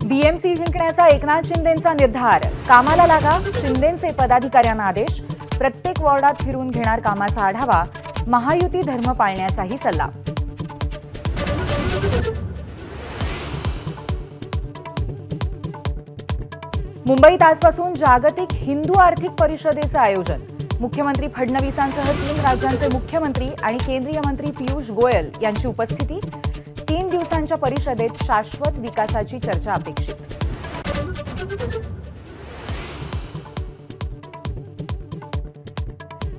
BMC जिंकण्याचा एकनाथ शिंदेंचा निर्धार, कामाला लागा, शिंदेंचे पदाधिकाऱ्यांना आदेश, प्रत्येक वॉर्डात फिरून घेणार कामाचा आढावा, महायुती धर्म पाळण्याचाही सल्ला। मुंबईत आजपासून जागतिक हिंदू आर्थिक परिषदेचं आयोजन, मुख्यमंत्री फडणवीसांसह 3 राज्यांचे मुख्यमंत्री आणि केंद्रीय मंत्री पियुष गोयल यांची उपस्थिती। 3 दिवसांच्या परिषदेत शाश्वत विकासाची चर्चा अपेक्षित।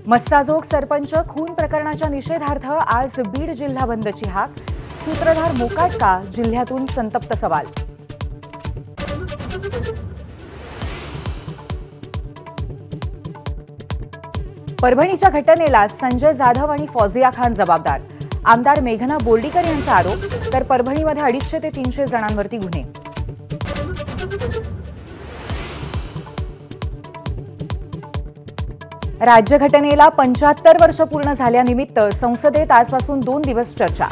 मस्साजोग सरपंच खून प्रकरणाच्या निषेधार्थ आज बीड जिल्हा बंदची हाक, सूत्रधार मोकाट का, जिल्ह्यातून संतप्त सवाल। परभणीच्या घटनेला संजय जाधव आणि फौजिया खान जबाबदार, आमदार मेघना बोर्डीकर यांचा आरोप, तर परभणीमध्ये 250 ते 300 जणांवरती गुन्हे। राज्यघटनेला 75 वर्ष पूर्ण झाल्यानिमित्त संसदेत आजपासून 2 दिवस चर्चा,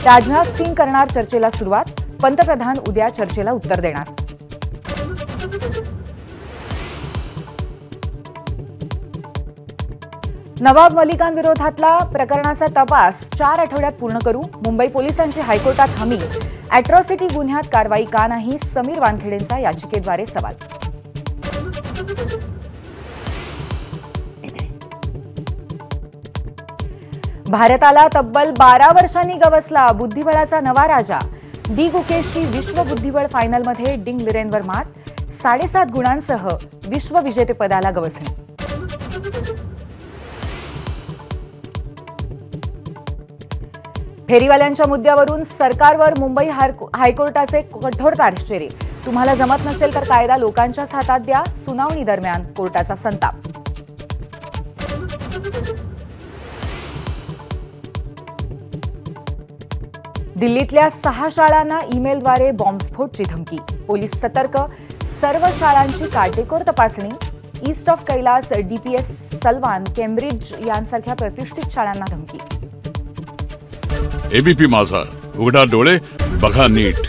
राजनाथ सिंग करणार चर्चेला सुरुवात, पंतप्रधान उद्या चर्चेला उत्तर देणार। नवाब मलिकांविरोधातला प्रकरणाचा तपास 4 आठवड्यात पूर्ण करू, मुंबई पोलिसांची हायकोर्टात हमी, अॅट्रॉसिटी गुन्ह्यात कारवाई का नाही, समीर वानखेडेंचा याचिकेद्वारे सवाल। भारताला तब्बल 12 वर्षांनी गवसला बुद्धिबळाचा नवा राजा, डी गुकेशची विश्व बुद्धिबळ फायनलमध्ये डिंग लिरेनवर मात, 7.5 गुणांसह विश्वविजेतेपदाला गवसणी। फेरीवाल्यांच्या मुद्द्यावरून सरकारवर मुंबई हायकोर्टाचे कठोर ताशेरे, तुम्हाला जमत नसेल तर कायदा लोकांच्याच हातात द्या, सुनावणी दरम्यान कोर्टाचा संताप। दिल्लीतल्या 6 शाळांना ईमेलद्वारे बॉम्बस्फोटची धमकी, पोलीस सतर्क, सर्व शाळांची काटेकोर तपासणी, east of Kailash, DPS Salwan, Cambridge यांसारख्या प्रतिष्ठित शाळांना धमकी। एबीपी माझा, उघडा डोळे बघा नीट।